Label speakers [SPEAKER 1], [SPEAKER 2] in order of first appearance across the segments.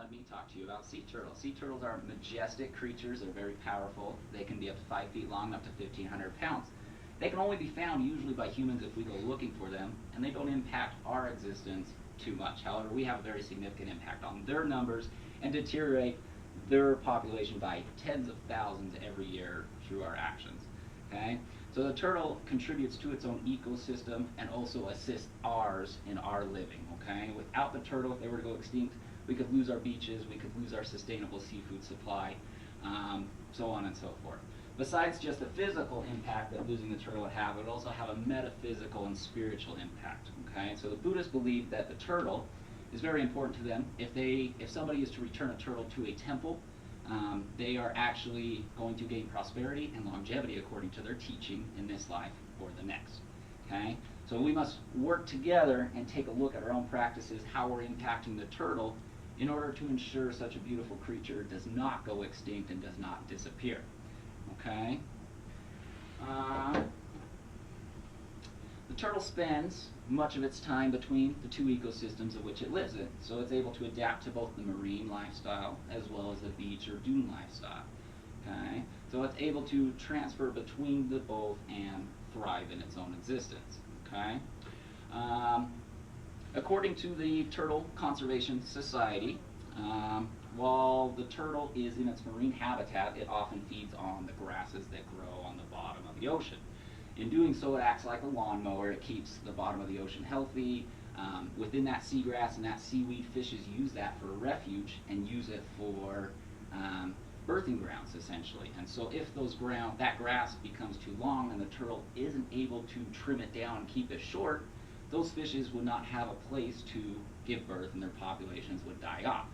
[SPEAKER 1] let me talk to you about sea turtles. Sea turtles are majestic creatures. They're very powerful. They can be up to 5 feet long, up to 1,500 pounds. They can only be found usually by humans if we go looking for them, and they don't impact our existence too much. However, we have a very significant impact on their numbers and deteriorate their population by tens of thousands every year through our actions. Okay? So the turtle contributes to its own ecosystem and also assists ours in our living. Okay? Without the turtle, if they were to go extinct, we could lose our beaches, we could lose our sustainable seafood supply, so on and so forth. Besides just the physical impact that losing the turtle would have, it would also have a metaphysical and spiritual impact. Okay? So the Buddhists believe that the turtle is very important to them. If somebody is to return a turtle to a temple, they are actually going to gain prosperity and longevity according to their teaching in this life or the next. Okay? So we must work together and take a look at our own practices, how we're impacting the turtle, in order to ensure such a beautiful creature does not go extinct and does not disappear. Okay? The turtle spends much of its time between the two ecosystems of which it lives in, so it's able to adapt to both the marine lifestyle as well as the beach or dune lifestyle. Okay? So it's able to transfer between the both and thrive in its own existence. Okay? According to the Turtle Conservation Society, while the turtle is in its marine habitat, it often feeds on the grasses that grow on the bottom of the ocean. In doing so, it acts like a lawnmower. It keeps the bottom of the ocean healthy. Within that seagrass and that seaweed, fishes use that for refuge and use it for birthing grounds, essentially. And so if that grass becomes too long and the turtle isn't able to trim it down and keep it short, those fishes would not have a place to give birth and their populations would die off.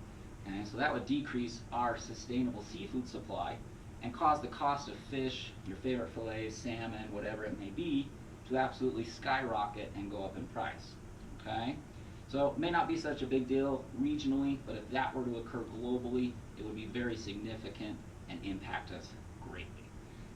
[SPEAKER 1] And so that would decrease our sustainable seafood supply and cause the cost of fish, your favorite fillets, salmon, whatever it may be, to absolutely skyrocket and go up in price. Okay? So it may not be such a big deal regionally, but if that were to occur globally, it would be very significant and impact us greatly.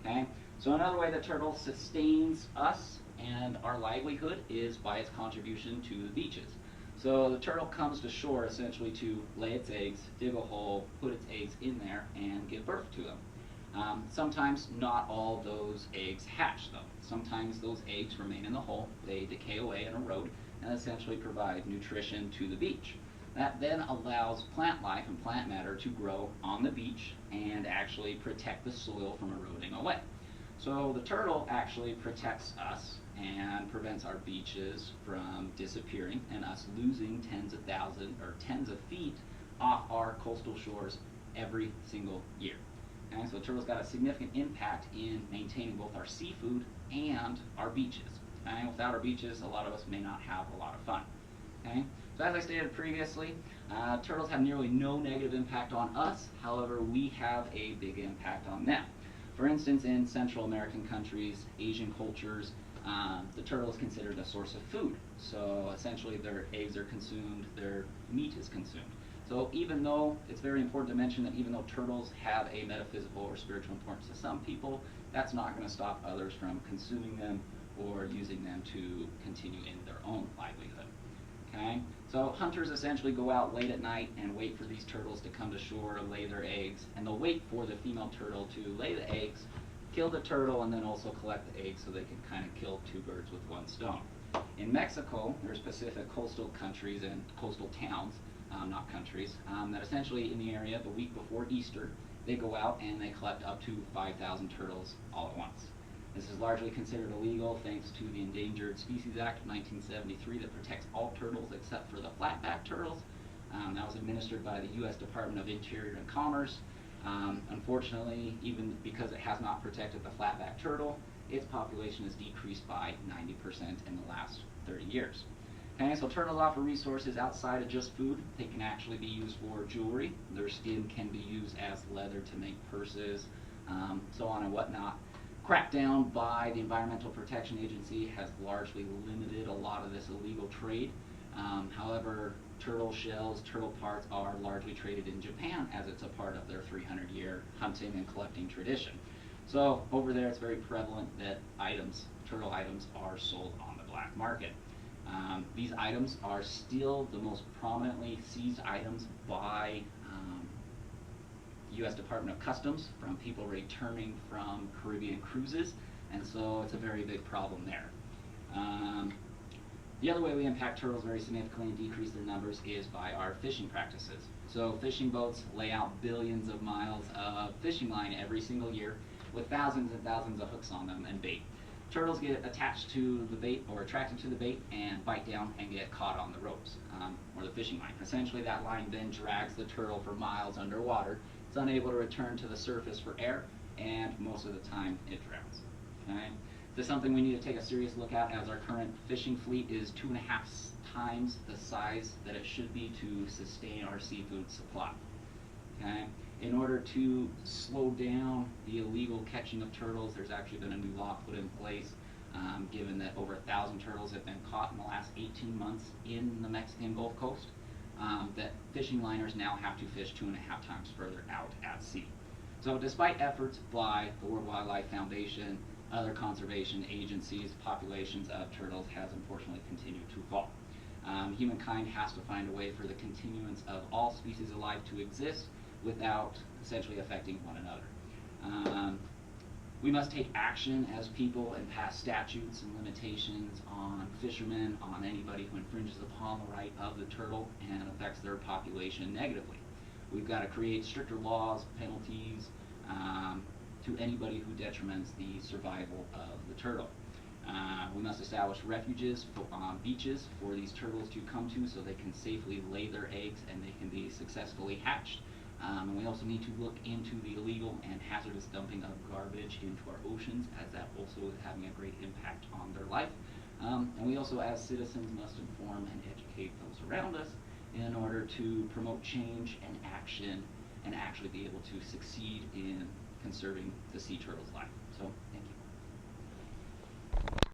[SPEAKER 1] Okay? So another way the turtle sustains us and our livelihood is by its contribution to the beaches. So the turtle comes to shore essentially to lay its eggs, dig a hole, put its eggs in there, and give birth to them. Sometimes not all those eggs hatch though. Sometimes those eggs remain in the hole, they decay away and erode, and essentially provide nutrition to the beach. That then allows plant life and plant matter to grow on the beach and actually protect the soil from eroding away. So the turtle actually protects us and prevents our beaches from disappearing and us losing tens of thousands or tens of feet off our coastal shores every single year. Okay, so the turtle's got a significant impact in maintaining both our seafood and our beaches. Okay? Without our beaches, a lot of us may not have a lot of fun. Okay? So as I stated previously, turtles have nearly no negative impact on us. However, we have a big impact on them. For instance, in Central American countries, Asian cultures, the turtle is considered a source of food. So essentially their eggs are consumed, their meat is consumed. So even though it's very important to mention that even though turtles have a metaphysical or spiritual importance to some people, that's not going to stop others from consuming them or using them to continue in their own livelihood. Okay? So hunters essentially go out late at night and wait for these turtles to come to shore, lay their eggs, and they'll wait for the female turtle to lay the eggs, kill the turtle, and then also collect the eggs so they can kind of kill two birds with one stone. In Mexico, there are specific coastal countries and coastal towns, not countries, that essentially in the area the week before Easter, they go out and they collect up to 5,000 turtles all at once. This is largely considered illegal thanks to the Endangered Species Act of 1973 that protects all turtles except for the flatback turtles. That was administered by the U.S. Department of Interior and Commerce. Unfortunately, even because it has not protected the flatback turtle, its population has decreased by 90% in the last 30 years. Okay, so turtles offer resources outside of just food. They can actually be used for jewelry. Their skin can be used as leather to make purses, so on and whatnot. Crackdown by the Environmental Protection Agency has largely limited a lot of this illegal trade. However, turtle shells, turtle parts are largely traded in Japan as it's a part of their 300-year hunting and collecting tradition. So over there it's very prevalent that turtle items are sold on the black market. These items are still the most prominently seized items by U.S. Department of Customs from people returning from Caribbean cruises, and so it's a very big problem there. The other way we impact turtles very significantly and decrease their numbers is by our fishing practices. So fishing boats lay out billions of miles of fishing line every single year with thousands and thousands of hooks on them and bait. Turtles get attached to the bait or attracted to the bait and bite down and get caught on the ropes or the fishing line. Essentially that line then drags the turtle for miles underwater. It's unable to return to the surface for air, and most of the time it drowns. Okay? This is something we need to take a serious look at, as our current fishing fleet is 2.5 times the size that it should be to sustain our seafood supply. Okay? In order to slow down the illegal catching of turtles, there's actually been a new law put in place, given that over 1,000 turtles have been caught in the last 18 months in the Mexican Gulf Coast, that fishing liners now have to fish 2.5 times further out at sea. So despite efforts by the World Wildlife Foundation, other conservation agencies, populations of turtles has unfortunately continued to fall. Humankind has to find a way for the continuance of all species alive to exist without essentially affecting one another. We must take action as people and pass statutes and limitations on fishermen, on anybody who infringes upon the right of the turtle and affects their population negatively. We've got to create stricter laws, penalties, to anybody who detriments the survival of the turtle. We must establish refuges on beaches for these turtles to come to so they can safely lay their eggs and they can be successfully hatched. And we also need to look into the illegal and hazardous dumping of garbage into our oceans, as that also is having a great impact on their life. And we also, as citizens, must inform and educate those around us in order to promote change and action and actually be able to succeed in conserving the sea turtle's life. So, thank you.